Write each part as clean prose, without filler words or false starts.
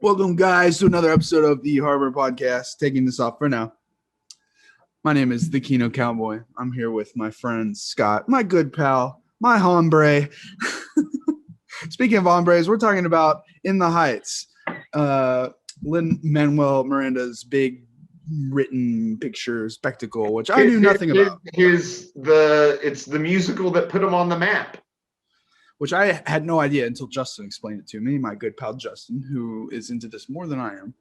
Welcome, guys, to another episode of the Harbor Podcast. Taking this off for now. My name is the Kino Cowboy. I'm here with my friend Scott, my good pal, my hombre. Speaking of hombres, we're talking about In the Heights, Lin Manuel Miranda's big written picture spectacle, which I knew nothing about. It's the musical that put him on the map. Which I had no idea until Justin explained it to me, my good pal Justin, who is into this more than I am.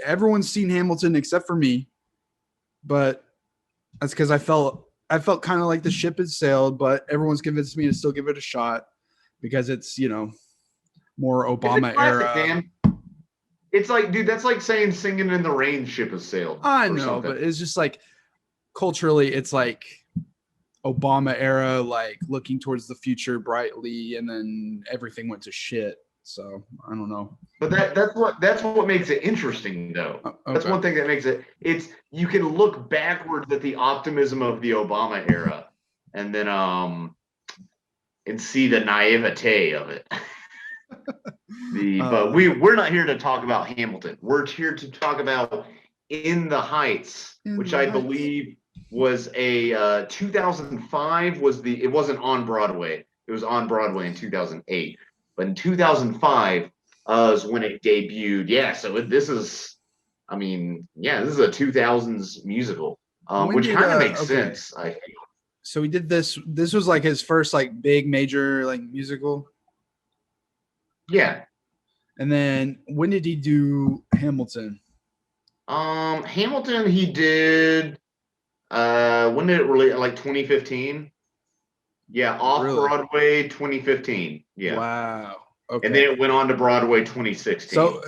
Everyone's seen Hamilton except for me, but that's because I felt kind of like the ship had sailed, but everyone's convinced me to still give it a shot because it's, more Obama classic, era. man. It's like, dude, that's like saying Singing in the Rain ship has sailed. I know, but it's just like culturally, it's like Obama era, like looking towards the future brightly, and then everything went to shit. So I don't know. But that's what makes it interesting, though. Okay. That's one thing that makes it's you can look backwards at the optimism of the Obama era, and then and see the naivete of it. But we're not here to talk about Hamilton. We're here to talk about In the Heights, which I believe was a 2005 it wasn't on Broadway. It was on Broadway in 2008, but in 2005 is when it debuted. Yeah, so this is a 2000s musical, which kind of makes sense. I feel. So he did this. This was like his first like big major like musical. Yeah. And then when did he do Hamilton? Hamilton he did. When did it release? Like 2015. Yeah, off Broadway 2015. Yeah. Wow. Okay. And then it went on to Broadway 2016. So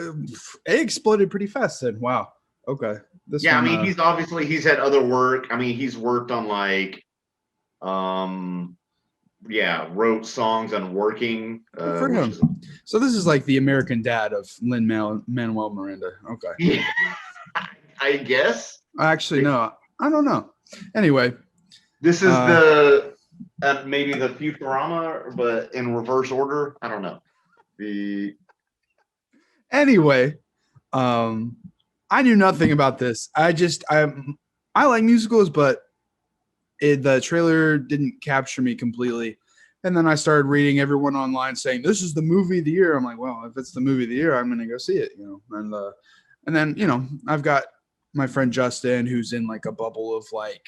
it exploded pretty fast then. Wow. Okay. He's he's had other work. I mean, he's worked on like, wrote songs on Working. For him. So this is like the American Dad of Lin Manuel Miranda. Okay. Yeah, I guess. Actually, no. I don't know. Anyway, this is maybe the Futurama, but in reverse order. I don't know. Anyway, I knew nothing about this. I like musicals, but the trailer didn't capture me completely. And then I started reading everyone online saying this is the movie of the year. I'm like, well, if it's the movie of the year, I'm going to go see it, And then I've got my friend Justin, who's in like a bubble of like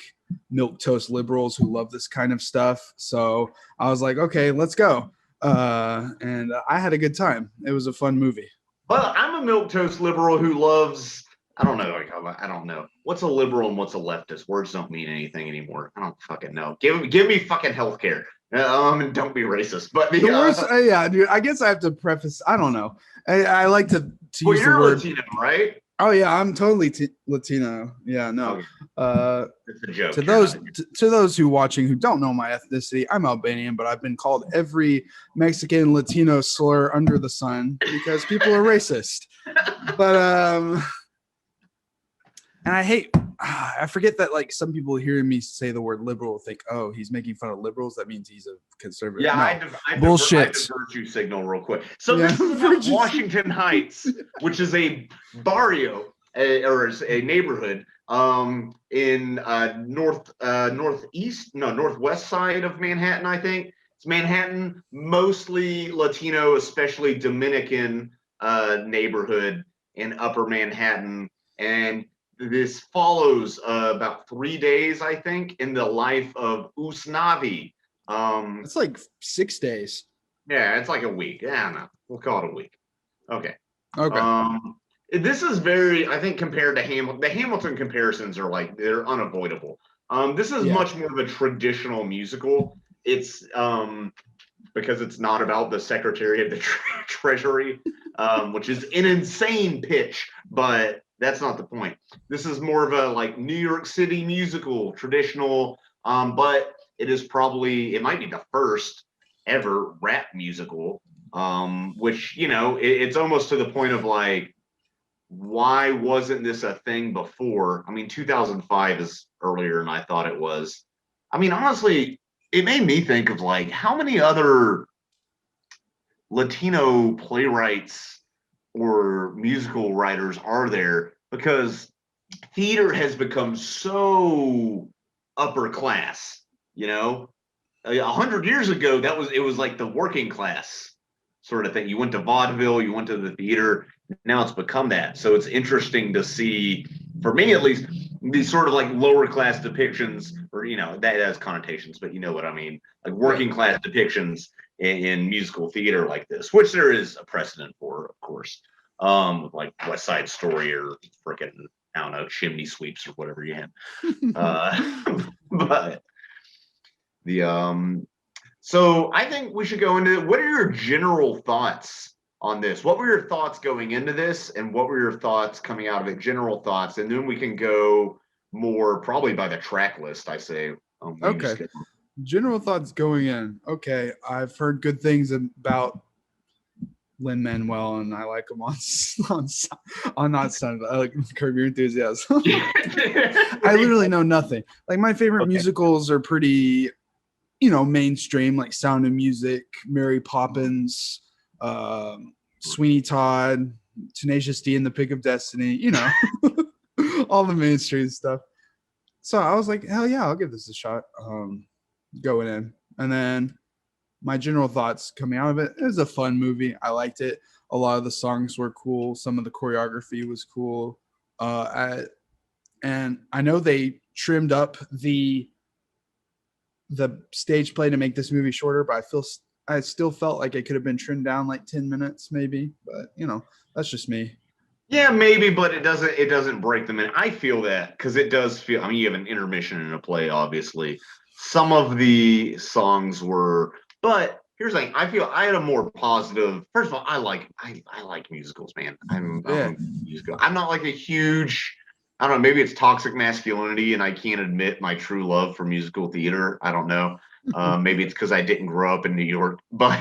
milquetoast liberals who love this kind of stuff. So I was like, okay, let's go. And I had a good time. It was a fun movie. Well, I'm a milquetoast liberal who loves, I don't know. What's a liberal and what's a leftist? Words don't mean anything anymore. I don't fucking know. Give me fucking healthcare. And don't be racist. But the worst, yeah, dude. I guess I have to preface. I don't know. I like to use the word. Latino, right? Oh yeah, I'm totally Latino. Yeah, no. Okay. It's a joke. To those who watching who don't know my ethnicity, I'm Albanian, but I've been called every Mexican Latino slur under the sun because people are racist. But and I forget that like some people hearing me say the word liberal think, oh, he's making fun of liberals. That means he's a conservative. Yeah, no. Bullshit. I virtue signal real quick. So this is about Washington Heights, which is a barrio or a neighborhood in northwest side of Manhattan. I think it's Manhattan, mostly Latino, especially Dominican neighborhood in Upper Manhattan, and this follows about 3 days, I think, in the life of Usnavi. It's like 6 days. Yeah, it's like a week. Yeah, I don't know. We'll call it a week. Okay. This is very, I think, compared to Hamilton. The Hamilton comparisons are like, they're unavoidable. This is much more of a traditional musical. It's because it's not about the Secretary of the Treasury, which is an insane pitch, but that's not the point. This is more of a like New York City musical, traditional, but it might be the first ever rap musical, which, it's almost to the point of like, why wasn't this a thing before? I mean, 2005 is earlier than I thought it was. I mean, honestly, it made me think of like, how many other Latino playwrights or musical writers are there, because theater has become so upper class. 100 years ago, it was like the working class sort of thing. You went to vaudeville, you went to the theater. Now it's become that. So it's interesting to see, for me at least, these sort of like lower class depictions, or that has connotations, but you know what I mean, like working class depictions in musical theater like this, which there is a precedent for, of course, like West Side Story or freaking, I don't know, Chimney Sweeps or whatever you had. But the so I think we should go into, what are your general thoughts on this? What were your thoughts going into this, and what were your thoughts coming out of it? General thoughts, and then we can go more probably by the track list. I say. Okay. General thoughts going in. Okay, I've heard good things about Lin Manuel, and I like him on not Son. I like Curb Your Enthusiasm. I literally know nothing. Like, my favorite musicals are pretty, mainstream, like Sound of Music, Mary Poppins, Sweeney Todd, Tenacious D and the Pick of Destiny, all the mainstream stuff. So I was like, hell yeah, I'll give this a shot. Going in. And then my general thoughts coming out of it, it was a fun movie. I liked it. A lot of the songs were cool. Some of the choreography was cool. And I know they trimmed up the stage play to make this movie shorter, but I still felt like it could have been trimmed down like 10 minutes maybe, but that's just me. Yeah, maybe, but it doesn't break the minute. I feel that, because it does feel, I mean, you have an intermission in a play, obviously. Some of the songs were, but here's the thing, I feel I had a more positive. First of all, I like musicals, man. I'm musical. I'm not like a huge, I don't know, maybe it's toxic masculinity and I can't admit my true love for musical theater. I don't know. Maybe it's because I didn't grow up in New York, but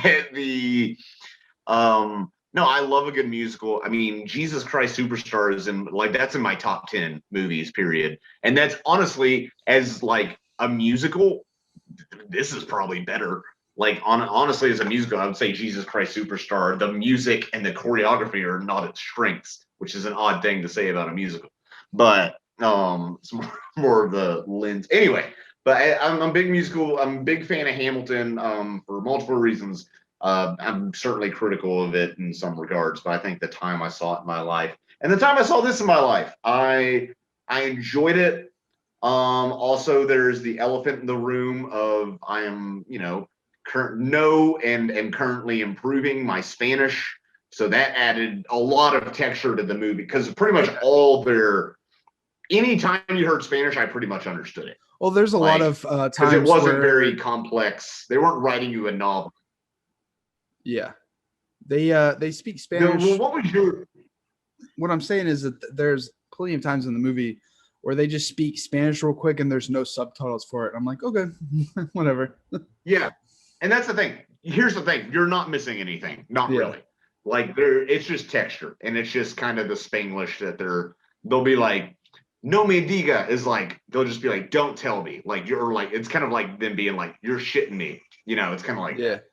no, I love a good musical. I mean, Jesus Christ Superstar is that's in my top 10 movies, period. And that's honestly, as like a musical, this is probably better. Like, honestly, as a musical, I would say Jesus Christ Superstar, the music and the choreography are not its strengths, which is an odd thing to say about a musical. But it's more of the lens. Anyway, but I'm a big musical. I'm a big fan of Hamilton for multiple reasons. I'm certainly critical of it in some regards, but I think the time I saw it in my life, and the time I saw this in my life, I enjoyed it. Also, there's the elephant in the room of I am, currently improving my Spanish, so that added a lot of texture to the movie, because pretty much anytime you heard Spanish, I pretty much understood it. Well, there's a lot of times because it wasn't very complex. They weren't writing you a novel. Yeah, they speak Spanish. Well, what I'm saying is that there's plenty of times in the movie where they just speak Spanish real quick and there's no subtitles for it. I'm like, okay, whatever. Yeah, and that's the thing. Here's the thing: you're not missing anything. Not really. Like, it's just texture, and it's just kind of the Spanglish that they'll be like, "No me diga" is like, they'll just be like, "Don't tell me." Like, you're like, it's kind of like them being like, "You're shitting me." It's kind of like that.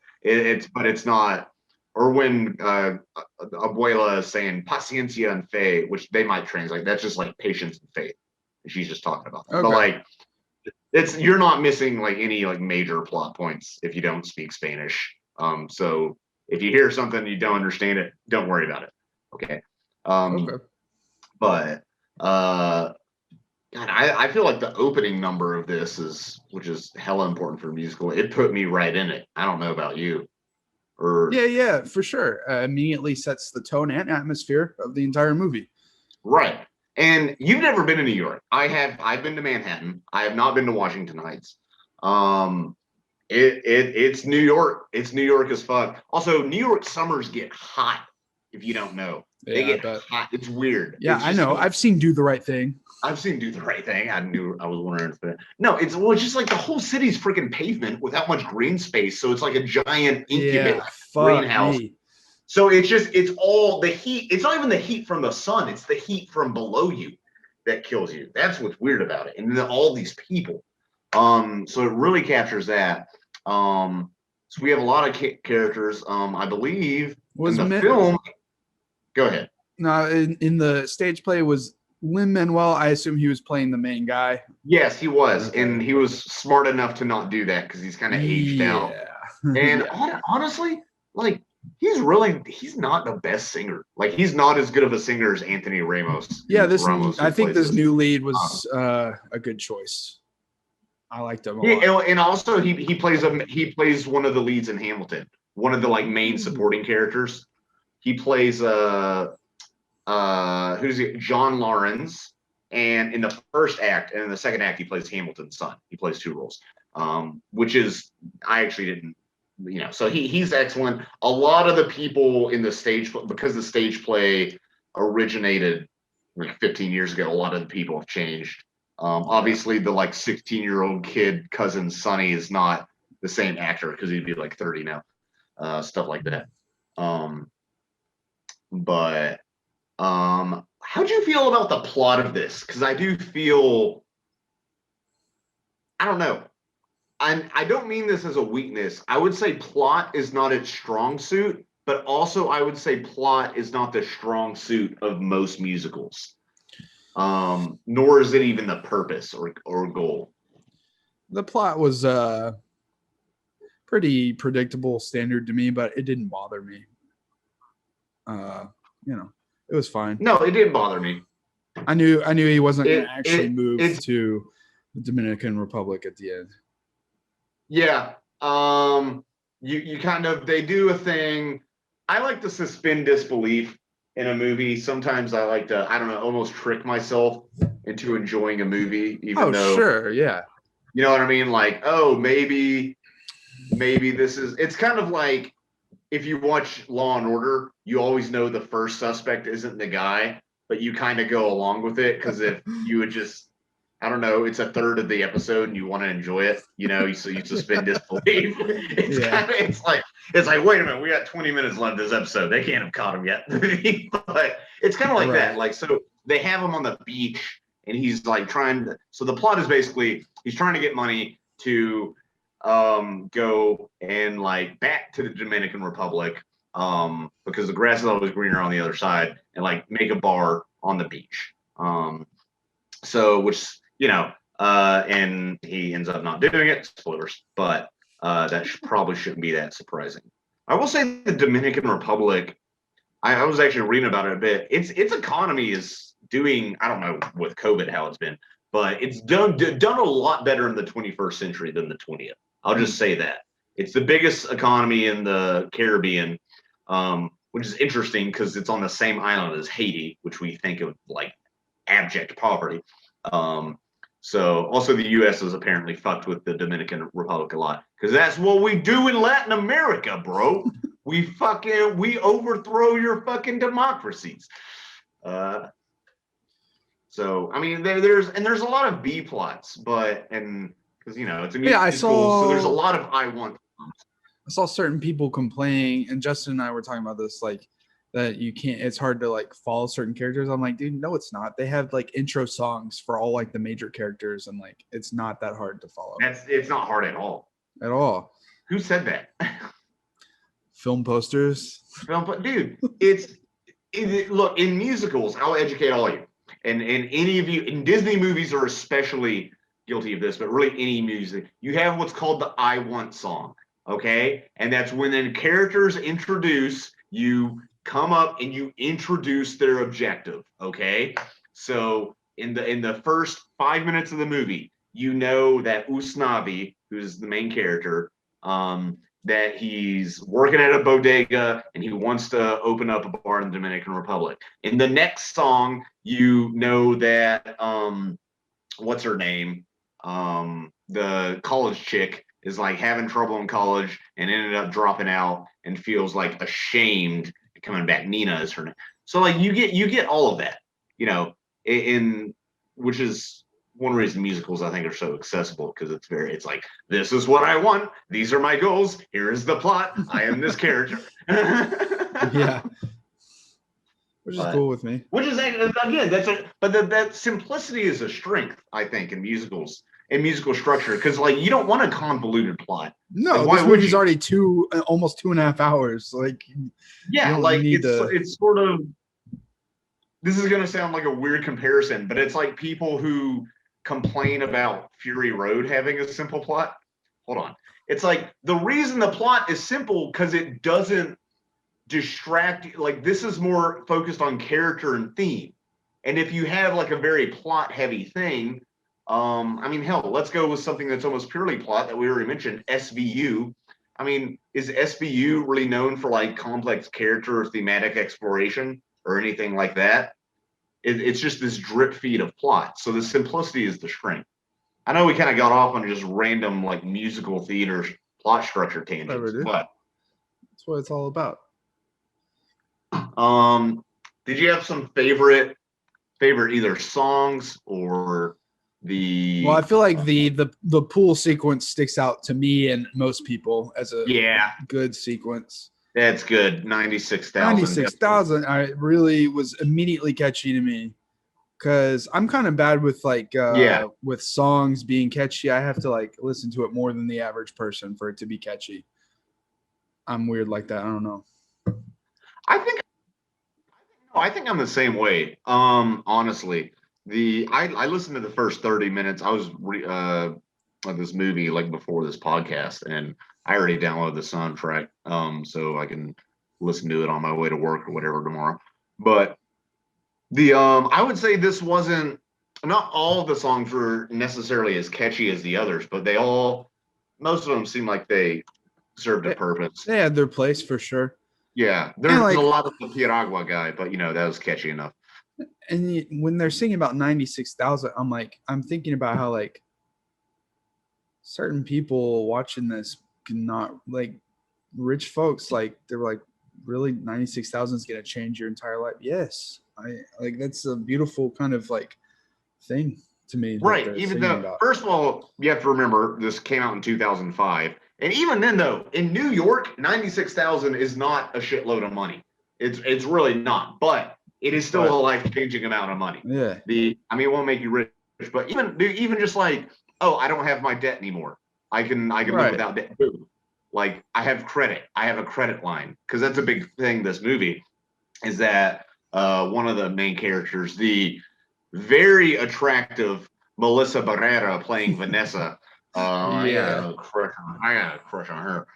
But it's not. Or when Abuela is saying paciencia and fe, which they might translate, that's just like patience and faith. She's just talking about that. Okay. But like, you're not missing like any like major plot points if you don't speak Spanish. So if you hear something and you don't understand it, don't worry about it. Okay. Okay. But God, I feel like the opening number of this which is hella important for a musical. It put me right in it. I don't know about you. Yeah, for sure. Immediately sets the tone and atmosphere of the entire movie. Right. And you've never been to New York. I've been to Manhattan. I have not been to Washington Heights. It's New York. It's New York as fuck. Also, New York summers get hot, if you don't know. They get hot. It's weird. Yeah, I know. I've seen Do the Right Thing. I was wondering if no, it's just like the whole city's freaking pavement without much green space. So it's like a giant incubator greenhouse. Me. So it's all the heat. It's not even the heat from the sun. It's the heat from below you that kills you. That's what's weird about it. And then all these people. So it really captures that. So we have a lot of characters. I believe in Was the film. Go ahead. No, in the stage play was Lin Manuel. I assume he was playing the main guy. Yes, he was, Okay. and he was smart enough to not do that because he's kind of aged out. And honestly, like he's not the best singer. Like he's not as good of a singer as Anthony Ramos. Yeah, I think this new lead was a good choice. I liked him a lot. And also he plays one of the leads in Hamilton, one of the like main supporting characters. He plays who's it? John Lawrence. And in the first act and in the second act, he plays Hamilton's son. He plays two roles, which is I actually didn't, So he's excellent. A lot of the people in the stage, because the stage play originated like 15 years ago, a lot of the people have changed. Obviously, the like 16-year-old kid cousin Sonny is not the same actor because he'd be like 30 now, stuff like that. But how'd you feel about the plot of this? Because I do feel, I don't know. I don't mean this as a weakness. I would say plot is not its strong suit, but also I would say plot is not the strong suit of most musicals. Nor is it even the purpose or goal. The plot was pretty predictable, standard to me, but it didn't bother me. It was fine. No, it didn't bother me. I knew he wasn't going to actually move to the Dominican Republic at the end. Yeah. You kind of, they do a thing. I like to suspend disbelief in a movie. Sometimes I like to, I don't know, almost trick myself into enjoying a movie, even though. Sure, yeah. You know what I mean? Like, oh, maybe this is, it's kind of like if you watch Law and Order, you always know the first suspect isn't the guy, but you kind of go along with it because if you would just, I don't know, it's a third of the episode and you want to enjoy it, so you suspend disbelief. It's like, wait a minute, we got 20 minutes left this episode. They can't have caught him yet. But it's kind of like that. Like, so they have him on the beach and he's like so the plot is basically he's trying to get money to go and like back to the Dominican Republic because the grass is always greener on the other side and like make a bar on the beach. So which and he ends up not doing it. Spoilers, but that probably shouldn't be that surprising. I will say the Dominican Republic. I was actually reading about it a bit. Its economy is doing. I don't know with COVID how it's been, but it's done a lot better in the 21st century than the 20th. I'll just say that it's the biggest economy in the Caribbean, which is interesting because it's on the same island as Haiti, which we think of like abject poverty. So also the U.S. is apparently fucked with the Dominican Republic a lot because that's what we do in Latin America, bro. we overthrow your fucking democracies. So I mean, there's a lot of B plots, because it's a musical, so there's a lot of I saw certain people complaining, and Justin and I were talking about this, like that you can't. It's hard to like follow certain characters. I'm like, dude, no, it's not. They have like intro songs for all like the major characters, and like it's not that hard to follow. It's not hard at all. At all. Who said that? Film posters. Dude, look, in musicals, I'll educate all of you. And any of you in Disney movies are especially guilty of this, but really any music, you have what's called the I Want song, okay? And that's when then characters introduce, you come up and you introduce their objective, okay? So in the first 5 minutes of the movie, you know that Usnavi, who's the main character, that he's working at a bodega and he wants to open up a bar in the Dominican Republic. In the next song, you know that what's her name? The college chick is like having trouble in college and ended up dropping out and feels like ashamed coming back. Nina is her name. So like you get all of that, in which is one reason musicals I think are so accessible because it's like, this is what I want. These are my goals. Here is the plot. I am this character. Yeah. Which is cool with me. Which is, again, that simplicity is a strength, I think, in musicals. and musical structure, because like you don't want a convoluted plot. No, Like, why this would movie's you? already almost 2.5 hours. Like, you Yeah, don't like need to. it's sort of, this is gonna sound like a weird comparison, but it's like people who complain about Fury Road having a simple plot. Hold on. It's like the reason the plot is simple because it doesn't distract you. Like this is more focused on character and theme. And if you have like a very plot heavy thing, I mean, hell, let's go with something that's almost purely plot that we already mentioned, SVU. I mean, is SVU really known for like complex character or thematic exploration or anything like that? It's just this drip feed of plot. So the simplicity is the strength. I know we kind of got off on just random like musical theater plot structure tangents, but that's what it's all about. Did you have some favorite either songs or the? Well, I feel like the pool sequence sticks out to me and most people as a good sequence. That's good. 96,000. 96,000. I really was immediately catchy to me because I'm kind of bad with like with songs being catchy. I have to like listen to it more than the average person for it to be catchy. I'm weird like that. I don't know. I think I'm the same way. Honestly, I listened to the first 30 minutes. I was of this movie like before this podcast, and I already downloaded the soundtrack, so I can listen to it on my way to work or whatever tomorrow. But I would say this wasn't, not all of the songs were necessarily as catchy as the others, but most of them seem like they served a purpose. They had their place for sure. Yeah, there's like, a lot of the Piragua guy, but that was catchy enough. And when they're singing about 96,000, I'm thinking about how like certain people watching this cannot, like rich folks, like they're like, really 96,000 is gonna change your entire life. Yes, I like that's a beautiful kind of like thing to me. Right. Even though, first of all, you have to remember this came out in 2005. And even then, though, in New York, 96,000 is not a shitload of money. It's really not, but it is still a life-changing amount of money. Yeah. I mean, it won't make you rich, but even just like, oh, I don't have my debt anymore. I can live without debt. Like I have credit. I have a credit line, because that's a big thing. This movie is that one of the main characters, the very attractive Melissa Barrera playing Vanessa. I got a crush on her.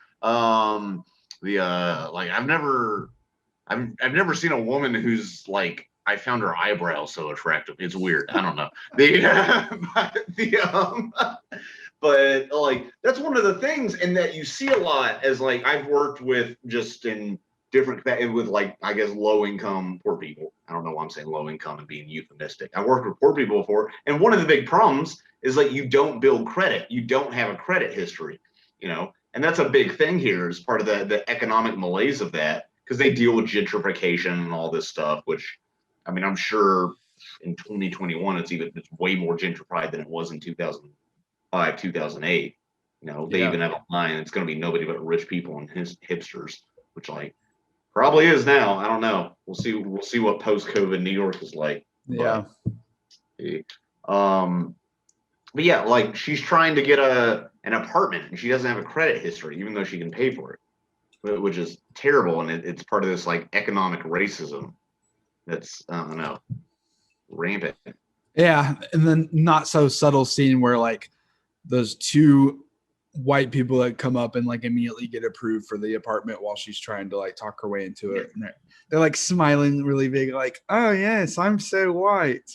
Like I've never seen a woman who's like, I found her eyebrows so attractive. It's weird. I don't know. But like that's one of the things, and that you see a lot as like I've worked with just in different with like I guess low income poor people. I don't know why I'm saying low income and being euphemistic. I worked with poor people before, and one of the big problems is like you don't build credit. You don't have a credit history, and that's a big thing here as part of the economic malaise of that, because they deal with gentrification and all this stuff, which I mean I'm sure in 2021 it's way more gentrified than it was in 2005, 2008. They even have a line, it's going to be nobody but rich people and hipsters, which like probably is now. I don't know. We'll see what post-COVID New York is like. Yeah. But yeah, like she's trying to get an apartment and she doesn't have a credit history, even though she can pay for it, which is terrible. And it's part of this like economic racism that's, I don't know, rampant. Yeah. And then not so subtle scene where like those two white people that come up and like immediately get approved for the apartment while she's trying to like talk her way into it. And they're like smiling really big, like, oh yes, I'm so white.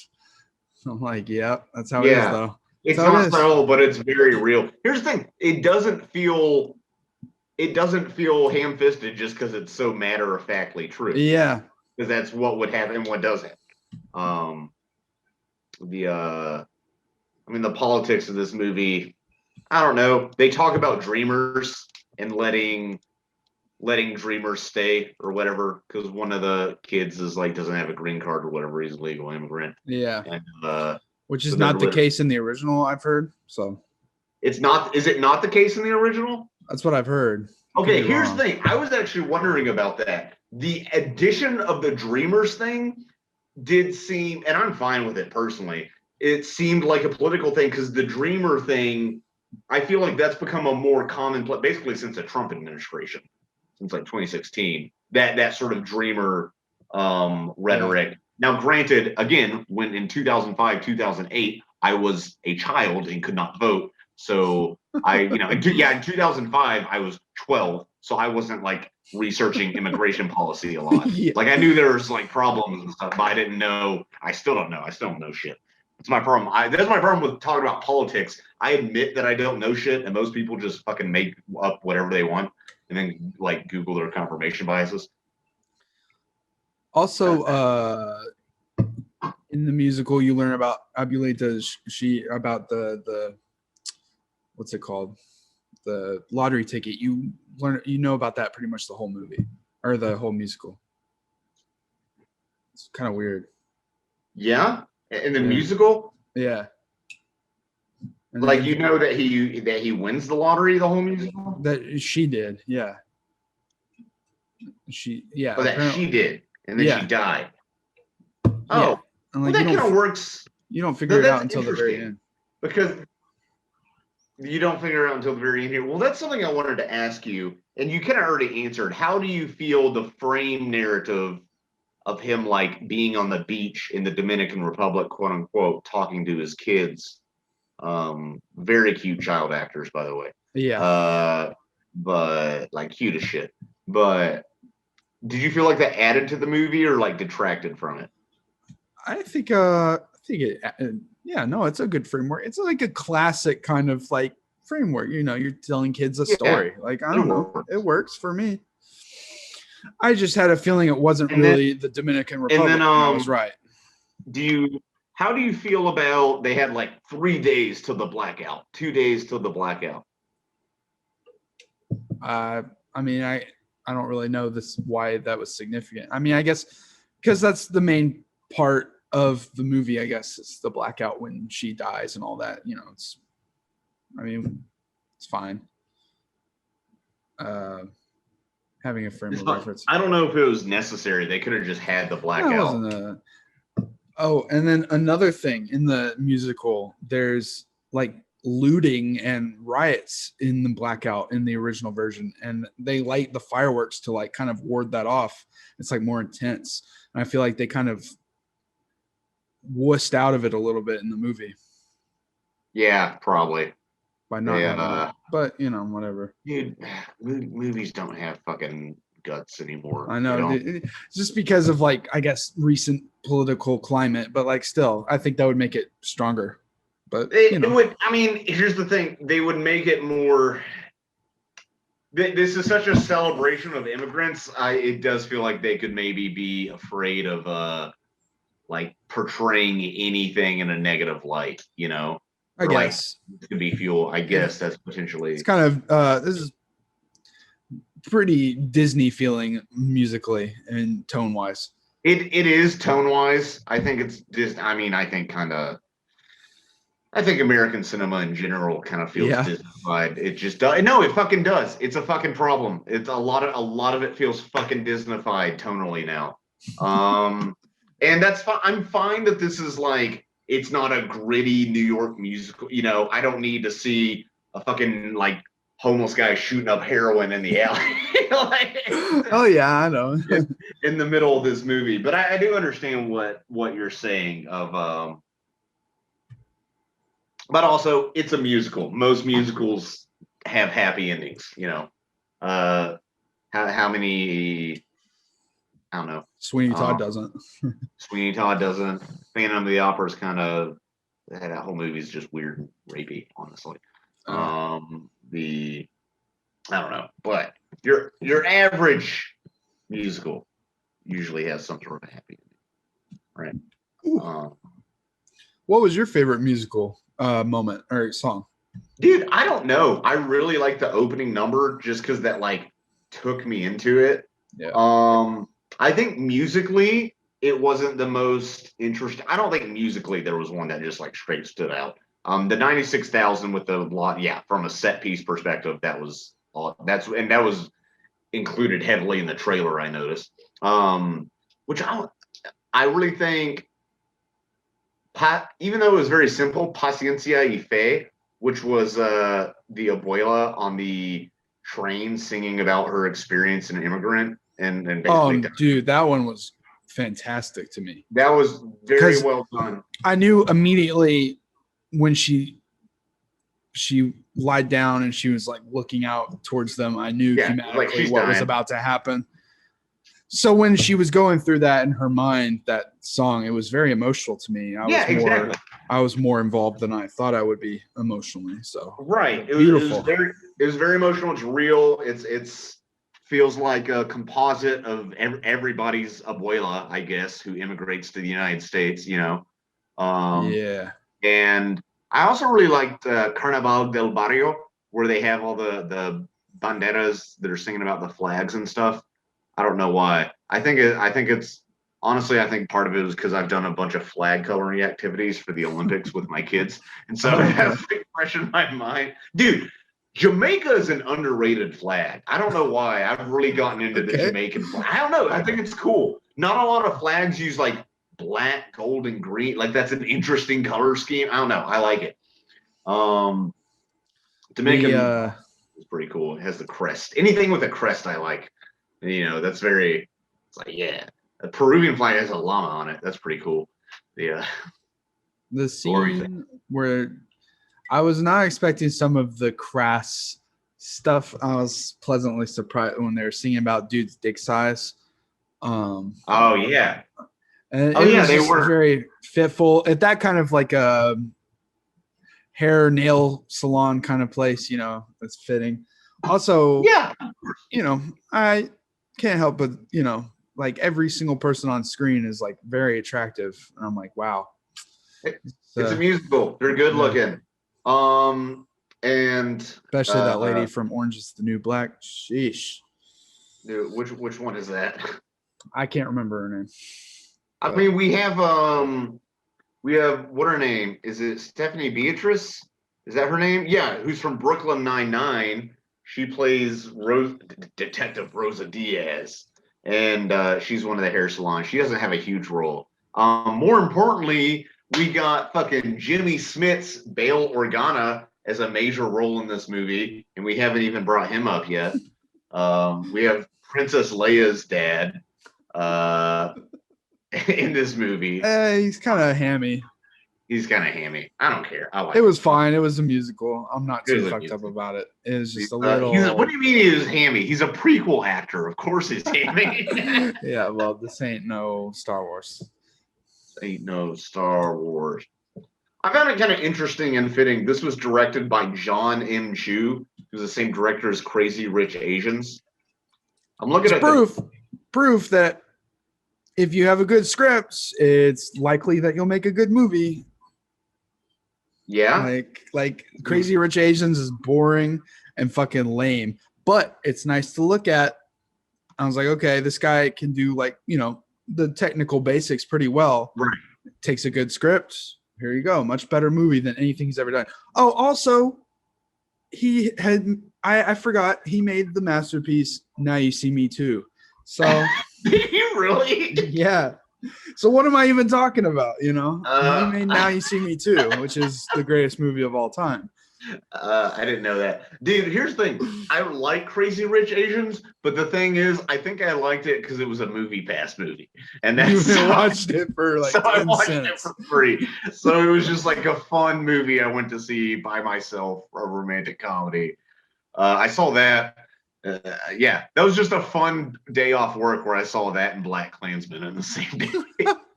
I'm like, yeah, that's how it is though. It's not subtle, but it's very real. Here's the thing. It doesn't feel ham-fisted just because it's so matter-of-factly true. Yeah. Because that's what would happen and what does happen. The politics of this movie, I don't know. They talk about dreamers and letting dreamers stay or whatever, because one of the kids is like doesn't have a green card or whatever. He's a legal immigrant. Yeah. And which is not the case in the original, I've heard. So it's not. Is it not the case in the original? That's what I've heard. Okay, here's the thing. I was actually wondering about that. The addition of the dreamers thing did seem, and I'm fine with it personally, it seemed like a political thing because the dreamer thing, I feel like that's become a more common, basically since the Trump administration, since like 2016, that sort of dreamer rhetoric. Yeah. Now, granted, again, when in 2005, 2008, I was a child and could not vote. So in 2005, I was 12. So I wasn't like researching immigration policy a lot. Yeah. Like I knew there was like problems and stuff, but I didn't know. I still don't know. I still don't know shit. That's my problem. That's my problem with talking about politics. I admit that I don't know shit, and most people just fucking make up whatever they want and then like Google their confirmation biases. Also, in the musical, you learn about about the what's it called, the lottery ticket. You know about that pretty much the whole movie or the whole musical. It's kind of weird. Yeah, in the musical. Yeah. And like that he wins the lottery the whole musical. That she did. Yeah. Oh, that she did, and then she died. Oh, well, that kind of works. You don't figure it out until the very end. Because you don't figure it out until the very end here. Well, that's something I wanted to ask you, and you kind of already answered. How do you feel the frame narrative of him like being on the beach in the Dominican Republic, quote unquote, talking to his kids? Very cute child actors, by the way. Yeah. But like cute as shit. But did you feel like that added to the movie or like detracted from it? I think it's a good framework. It's like a classic kind of like framework. You're telling kids a story. Like, I don't know. It works for me. I just had a feeling it wasn't really the Dominican Republic. And then I was right. How do you feel about they had like 3 days till the blackout, 2 days till the blackout? I mean, I don't really know why that was significant. I mean, I guess because that's the main part of the movie, I guess, it's the blackout when she dies and all that. It's fine. Having a frame of reference. I don't know if it was necessary. They could have just had the blackout. And then another thing in the musical, there's like looting and riots in the blackout in the original version, and they light the fireworks to like kind of ward that off. It's like more intense, and I feel like they kind of wussed out of it a little bit in the movie. Yeah, probably. By not but whatever. Dude, movies don't have fucking guts anymore. I know. Just because of like, I guess, recent political climate, but like still, I think that would make it stronger. But it would. I mean, here's the thing: they would make it more. This is such a celebration of immigrants. It does feel like they could maybe be afraid of like portraying anything in a negative light. I guess like, to be fuel. I guess that's potentially. It's kind of this is pretty Disney feeling musically and tone wise. It is tone wise. I think it's just. I mean, I think American cinema in general kind of feels Disneyfied. It just does. No, it fucking does. It's a fucking problem. It's a lot of it feels fucking Disneyfied tonally now. And that's fine. I'm fine that this is like it's not a gritty New York musical. I don't need to see a fucking like homeless guy shooting up heroin in the alley. Oh yeah, I know. in the middle of this movie, but I do understand what you're saying of. But also, it's a musical. Most musicals have happy endings. How many? I don't know. Sweeney Todd doesn't. Sweeney Todd doesn't. Phantom of the Opera is kind of that whole movie is just weird and rapey, honestly. I don't know, but your average musical usually has some sort of a happy ending, right? What was your favorite musical moment or song? Dude, I don't know. I really like the opening number just because that like took me into it. Yeah. I think musically it wasn't the most interesting. I don't think musically there was one that just like straight stood out. The 96,000 with the lot, from a set piece perspective, that was that was included heavily in the trailer. I noticed, which I really think even though it was very simple, Paciencia y Fe, which was the abuela on the train singing about her experience in immigrant and basically dude, that one was fantastic to me. That was very well done. I knew immediately when she lied down and she was like looking out towards them. I knew thematically what was about to happen. So when she was going through that in her mind, that song, it was very emotional to me. I was more involved than I thought I would be emotionally. So right, it was very emotional. It's real. It's feels like a composite of everybody's abuela, I guess, who immigrates to the United States. And I also really liked Carnaval del Barrio, where they have all the banderas that are singing about the flags and stuff. I don't know why. I think it's honestly, I think part of it is because I've done a bunch of flag coloring activities for the Olympics with my kids, and so it has fresh in my mind. Dude, Jamaica is an underrated flag. I don't know why. I've really gotten into the Jamaican flag. I don't know. I think it's cool. Not a lot of flags use like black, gold, and green. Like that's an interesting color scheme. I don't know. I like it. Jamaican is pretty cool. It has the crest. Anything with a crest, I like. That's very. It's like a Peruvian flag has a llama on it. That's pretty cool. The scene where I was not expecting some of the crass stuff. I was pleasantly surprised when they were singing about dude's dick size. Oh yeah. And they were very fitful at that kind of like a hair nail salon kind of place, that's fitting. Also, I can't help but, like every single person on screen is like very attractive. And I'm like, wow. It's a musical. They're good looking. And especially that lady from Orange is the New Black. Sheesh. Dude, which one is that? I can't remember her name. I mean, we have what her name is? It Stephanie Beatrice? Is that her name? Yeah, who's from Brooklyn Nine-Nine. She plays Detective Rosa Diaz, and she's one of the hair salons. She doesn't have a huge role. More importantly, we got fucking Jimmy Smits Bail Organa as a major role in this movie, and we haven't even brought him up yet. We have Princess Leia's dad in this movie. He's kind of hammy. I don't care. I like it. Was fine. It was a musical. I'm not too fucked up about it. It was just a little. What do you mean he was hammy? He's a prequel actor. Of course he's hammy. Yeah, well, this ain't no Star Wars. I found it kind of interesting and fitting. This was directed by John M. Chu, who's the same director as Crazy Rich Asians. I'm looking at proof that if you have a good script, it's likely that you'll make a good movie. Yeah. Like Crazy Rich Asians is boring and fucking lame, but it's nice to look at. I was like, okay, this guy can do the technical basics pretty well. Right. Takes a good script. Here you go. Much better movie than anything he's ever done. Oh, also, I forgot he made the masterpiece Now You See Me Too. So did you really? Yeah. So what am I even talking about? He made Now You See Me Too, which is the greatest movie of all time. I didn't know that. Dude, here's the thing. I like Crazy Rich Asians, but the thing is, I think I liked it because it was a Movie Pass movie. And that's I watched it for like 10 cents. It for free. So it was just like a fun movie I went to see by myself, a romantic comedy. I saw that. That was just a fun day off work where I saw that and Black Klansman in the same day.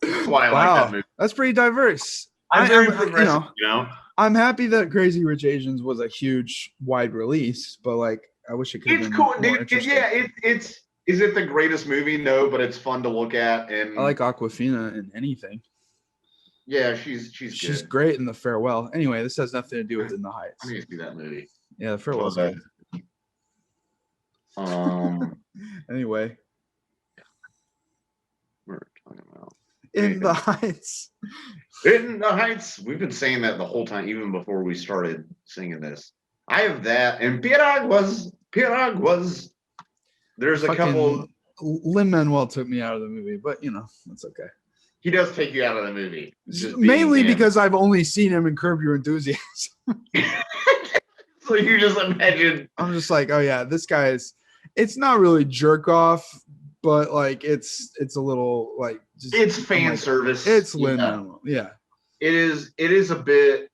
That's why I like that movie. That's pretty diverse. I'm very progressive, I'm happy that Crazy Rich Asians was a huge, wide release, but I wish it could have been cool. more interesting. Is it the greatest movie? No, but it's fun to look at. And I like Awkwafina in anything. Yeah, she's good. She's great in The Farewell. Anyway, this has nothing to do with In the Heights. I need to see that movie. Yeah, The Farewell's good. Anyway, we're talking about In the Heights. In the Heights. We've been saying that the whole time, even before we started singing this. I have that, and Piraguas. There's a couple. Lin Manuel took me out of the movie, but that's okay. he does take you out of the movie. Just Mainly being him. because I've only seen him in Curb Your Enthusiasm. So you just imagine. I'm just like, oh yeah, this guy is. It's not really jerk off, but like it's a little like just. It's fan like, service. It's Lin Manuel. Yeah. It is. It is a bit.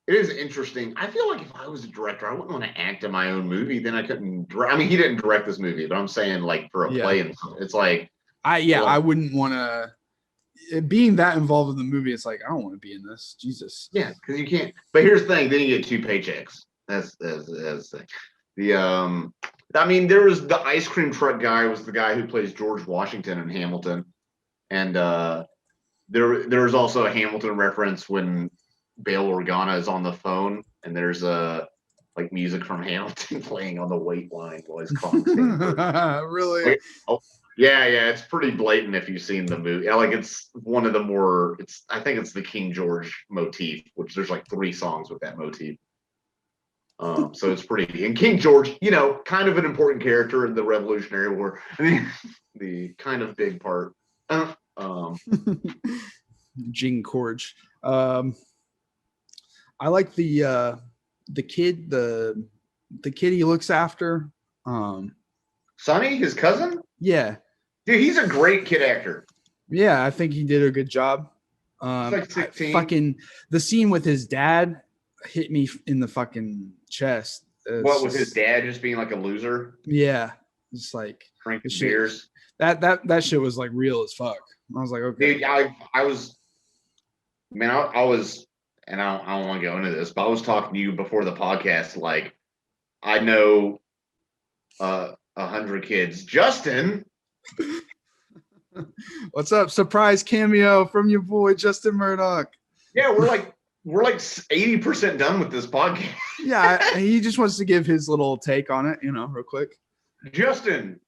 It is interesting. I feel like if I was a director, I wouldn't want to act in my own movie. Then I couldn't. I mean, he didn't direct this movie, but I'm saying like for a play, and it's like. I wouldn't want to. Being that involved in the movie, it's like I don't want to be in this. Jesus. Yeah, because you can't. But here's the thing: then you get 2 paychecks. That's the thing. I mean, there was the ice cream truck guy was the guy who plays George Washington in Hamilton, and there's also a Hamilton reference when Bail Organa is on the phone, and there's like music from Hamilton playing on the wait line while he's calling Stanford. Really? Like, oh, yeah, it's pretty blatant if you've seen the movie. Like it's one of the more. I think it's the King George motif, which there's like 3 songs with that motif. So it's pretty. And King George, kind of an important character in the Revolutionary War. I mean, the kind of big part. Jing Corge. I like the kid, the kid he looks after. Sonny, his cousin? Yeah. Dude, he's a great kid actor. Yeah, I think he did a good job. He's like 16. The scene with his dad hit me in the fucking chest. What with his dad just being like a loser? Yeah. It's like drinking beers. That shit was like real as fuck. I was like, okay. Dude, I was, man, I was, and I don't want to go into this, but I was talking to you before the podcast. Like, I know 100 kids. Justin. What's up? Surprise cameo from your boy Justin Murdoch. Yeah, we're like 80% done with this podcast. Yeah, he just wants to give his little take on it, real quick. Justin,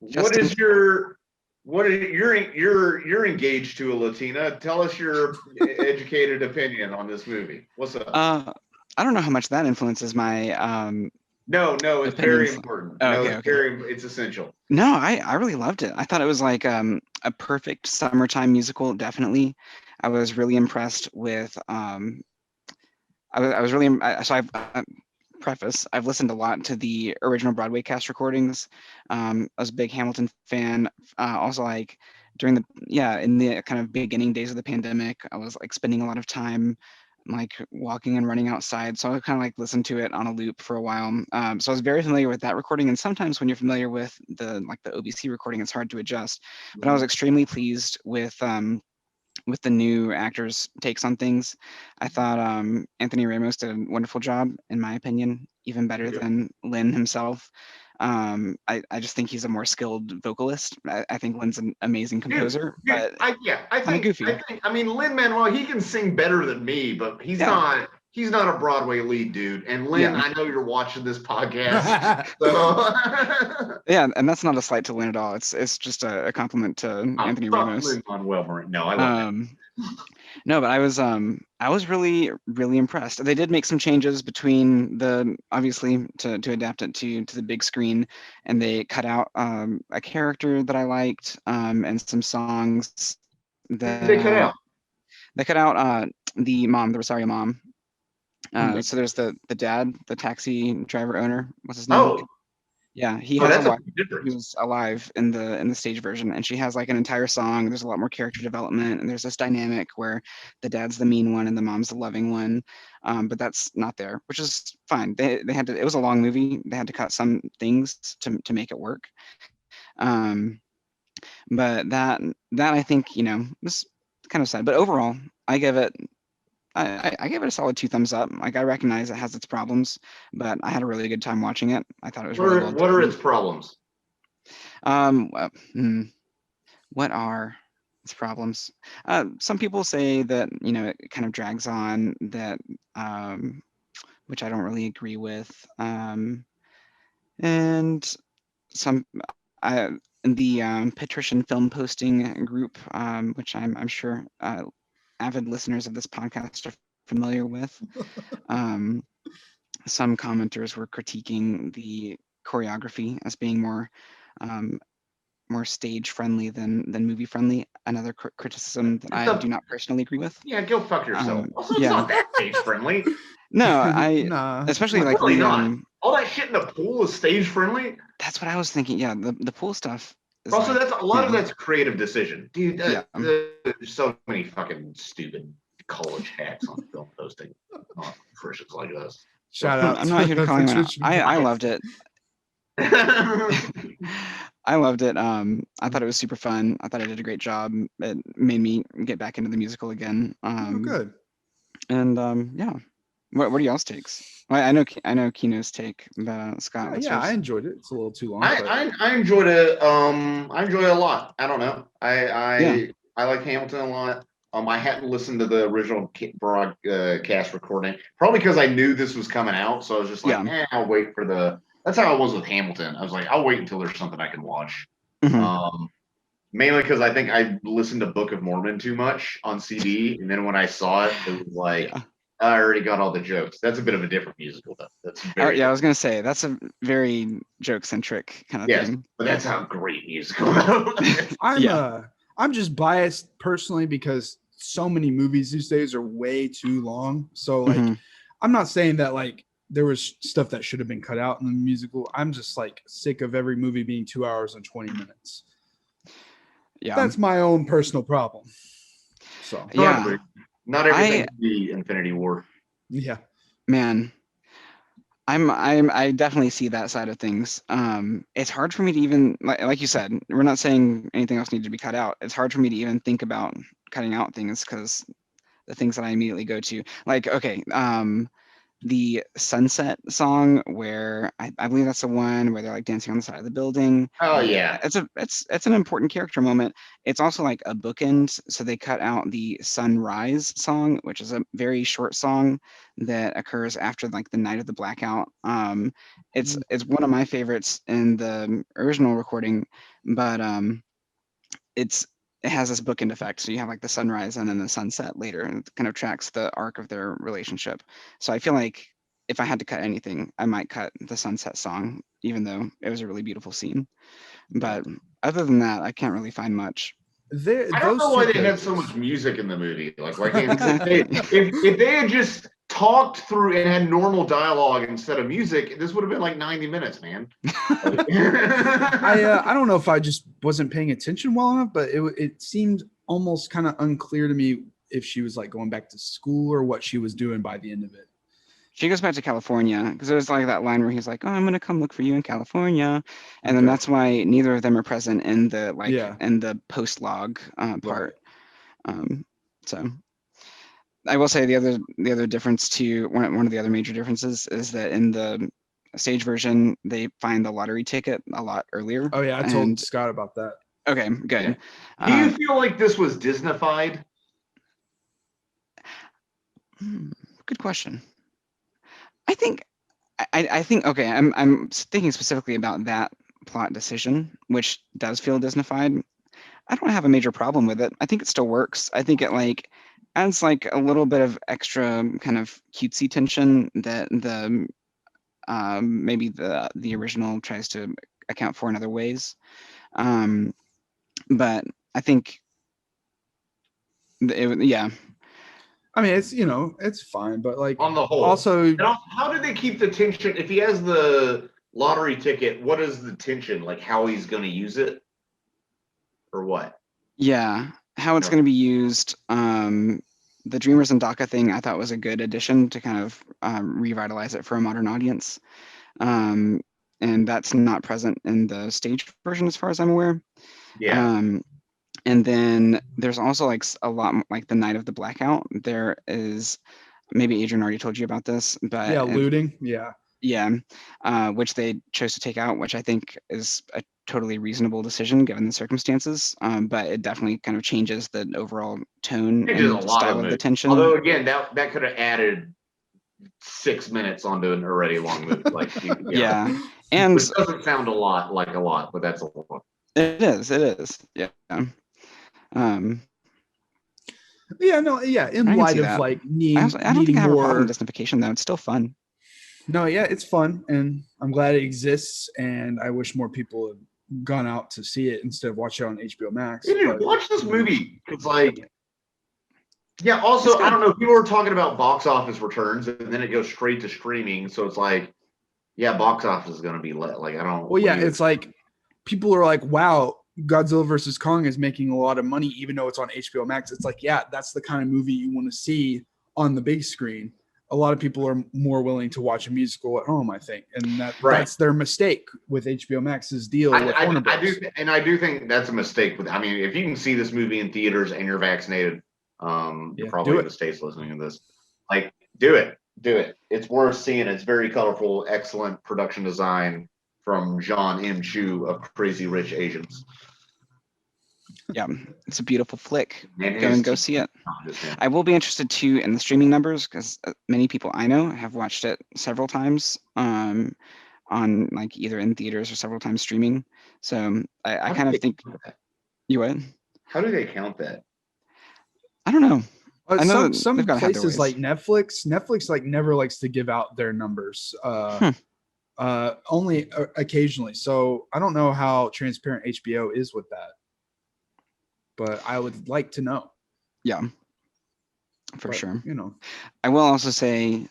you're engaged to a Latina. Tell us your educated opinion on this movie. What's up? I don't know how much that influences my No, it's very important. Oh, okay. It's essential. No, I really loved it. I thought it was like a perfect summertime musical. Definitely, I was really impressed with. I was really so I've listened a lot to the original Broadway cast recordings. I was a big Hamilton fan. Also, like in the kind of beginning days of the pandemic, I was like spending a lot of time like walking and running outside. So I kind of like listened to it on a loop for a while. So I was very familiar with that recording. And sometimes when you're familiar with the OBC recording, it's hard to adjust. But I was extremely pleased with the new actors' takes on things. I thought Anthony Ramos did a wonderful job, in my opinion, even better than Lin himself. I just think he's a more skilled vocalist. I think Lin's an amazing composer, but I think goofy. I mean, Lin Manuel, he can sing better than me, but he's not a Broadway lead, dude. And Lin, I know you're watching this podcast, so yeah, and that's not a slight to Lin at all. It's just a compliment to Anthony Ramos. Lin Manuel, no, I love him. No, but I was really, really impressed. They did make some changes between obviously to adapt it to the big screen, and they cut out a character that I liked and some songs that they cut out. They cut out the mom, the Rosario mom. So there's the dad, the taxi driver owner. What's his name? Oh. Yeah, he was alive in the stage version, and she has like an entire song. There's a lot more character development, and there's this dynamic where the dad's the mean one and the mom's the loving one. But that's not there, which is fine. They had to. It was a long movie. They had to cut some things to make it work. But that I think was kind of sad. But overall, I give it a solid 2 thumbs up. Like, I recognize it has its problems, but I had a really good time watching it. I thought it was really well done. What are its problems? What are its problems? Some people say that it kind of drags on, that which I don't really agree with. And some in the Patrician Film Posting group, which I'm sure avid listeners of this podcast are familiar with. Some commenters were critiquing the choreography as being more more stage friendly than movie friendly. Another criticism that I do not personally agree with. Yeah, go fuck yourself. Also, it's yeah. not that stage friendly. No, Nah. especially like really the, not. All that shit in the pool is stage friendly. That's what I was thinking. Yeah, the pool stuff. Also, that's a lot of that's creative decision, dude. There's so many fucking stupid college hacks on film posting for shit like this. Shout out. I'm not here to call you out. I loved it. I loved it. I thought it was super fun. I thought I did a great job. It made me get back into the musical again. Good. And yeah, what are y'all's takes? I know Kino's take, but Scott. Yeah, I enjoyed it. It's a little too long. I enjoyed it. I enjoyed it a lot. I don't know. I like Hamilton a lot. I hadn't listened to the original broadcast recording, probably because I knew this was coming out. So I was just like, I'll wait for the. That's how I was with Hamilton. I was like, I'll wait until there's something I can watch. Mm-hmm. Mainly because I think I listened to Book of Mormon too much on CD, and then when I saw it, it was like. I already got all the jokes. That's a bit of a different musical, though. That's very I was gonna say that's a very joke-centric kind of thing. But that's how great musical. I'm just biased personally because so many movies these days are way too long. So like, I'm not saying that like there was stuff that should have been cut out in the musical. I'm just like sick of every movie being 2 hours and 20 minutes. Yeah, that's my own personal problem. So yeah. Not everything can be Infinity War. Yeah, man, I definitely see that side of things. It's hard for me to even like you said. We're not saying anything else needs to be cut out. It's hard for me to even think about cutting out things because the things that I immediately go to, like the Sunset song where I believe that's the one where they're like dancing on the side of the building. Oh yeah. It's an important character moment. It's also like a bookend. So they cut out the Sunrise song, which is a very short song that occurs after like the night of the blackout. It's one of my favorites in the original recording, but it has this bookend effect. So you have like the sunrise and then the sunset later, and it kind of tracks the arc of their relationship. So I feel like if I had to cut anything, I might cut the sunset song, even though it was a really beautiful scene. But other than that, I can't really find much. I don't know why they had so much music in the movie. Like if they had just talked through and had normal dialogue instead of music, this would have been like 90 minutes, man. I don't know if I just wasn't paying attention well enough, but it seemed almost kind of unclear to me if she was like going back to school or what she was doing by the end of it. She goes back to California because there's like that line where he's like, "Oh, I'm gonna come look for you in California," and then that's why neither of them are present in the in the post log part. So I will say the other difference to one of the other major differences is that in the stage version they find the lottery ticket a lot earlier. Oh yeah, I told Scott about that. Okay, good. Yeah. Do you feel like this was Disneyfied? Good question. I think okay. I'm thinking specifically about that plot decision, which does feel Disneyfied. I don't have a major problem with it. I think it still works. I think it like adds like a little bit of extra kind of cutesy tension that the maybe the original tries to account for in other ways. But I think yeah. I mean, it's fine, but like on the whole, also, how did they keep the tension? If he has the lottery ticket, what is the tension? Like how he's going to use it, or what? Yeah, how it's going to be used. The Dreamers and DACA thing, I thought was a good addition to kind of revitalize it for a modern audience, and that's not present in the stage version, as far as I'm aware. Yeah. And then there's also like a lot like the night of the blackout. There is, maybe Adrian already told you about this, but yeah, looting. Yeah, which they chose to take out, which I think is a totally reasonable decision given the circumstances. But it definitely kind of changes the overall tone and style of the tension. Although again, that could have added 6 minutes onto an already long movie. Like yeah, and which doesn't sound a lot, but that's a lot. It is. Yeah. In light of like I don't think I have a problem with Disneyfication though. It's still fun. No, yeah, it's fun, and I'm glad it exists, and I wish more people would gone out to see it instead of watch it on HBO Max. Hey, dude, but, watch this movie. It's like, yeah. It's Also, good. I don't know. People were talking about box office returns, and then it goes straight to streaming. So it's like, yeah, box office is going to be lit. Like, I don't. well, yeah, what do you it's like people are like, wow, Godzilla versus Kong is making a lot of money, even though it's on HBO Max. It's like, yeah, that's the kind of movie you want to see on the big screen. A lot of people are more willing to watch a musical at home, I think, and Right. that's their mistake with HBO Max's deal with Warner Bros. I do think that's a mistake. With, I mean, if you can see this movie in theaters and you're vaccinated, you're probably in the States listening to this. Like, do it. It's worth seeing. It's very colorful, excellent production design from John M. Chu of Crazy Rich Asians. Yeah, it's a beautiful flick. And Go and go see it. I will be interested too in the streaming numbers because many people I know have watched it several times on like either in theaters or several times streaming. So I kind of think you what? How do they count that? I don't know. I know some places like Netflix like never likes to give out their numbers. Only occasionally. So I don't know how transparent HBO is with that. But I would like to know. Yeah, for sure. You know, I will also say,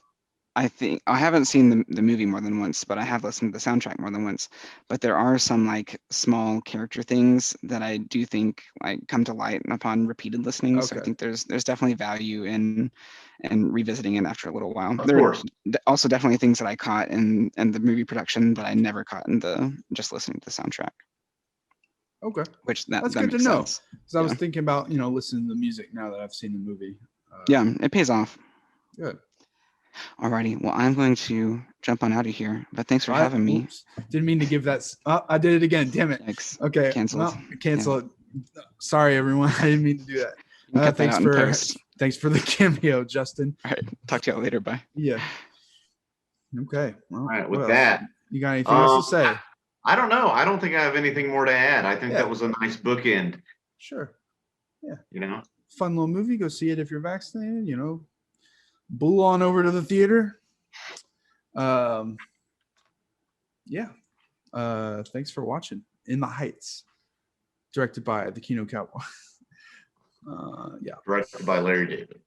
I think I haven't seen the movie more than once, but I have listened to the soundtrack more than once. But there are some like small character things that I do think like come to light upon repeated listening. So I think there's definitely value in revisiting it after a little while. There are also definitely things that I caught in the movie production that I never caught in the just listening to the soundtrack. Okay, which that's that good to know. Because I was thinking about listening to the music now that I've seen the movie. Yeah, it pays off. Good. Alrighty, well, I'm going to jump on out of here, but thanks for having me. Oops. Didn't mean to give that. I did it again. Damn it. Thanks. Okay. Canceled. Cancel it. Sorry, everyone. I didn't mean to do that. Thanks for the cameo, Justin. All right. Talk to you later. Bye. Yeah. Okay. Well, all right. With that, you got anything else to say? I don't know. I don't think I have anything more to add. I think that was a nice bookend. Sure. Yeah. Fun little movie. Go see it if you're vaccinated. Bull on over to the theater. Yeah. Thanks for watching. In the Heights, directed by the Kino Cowboy. Yeah. Directed by Larry David.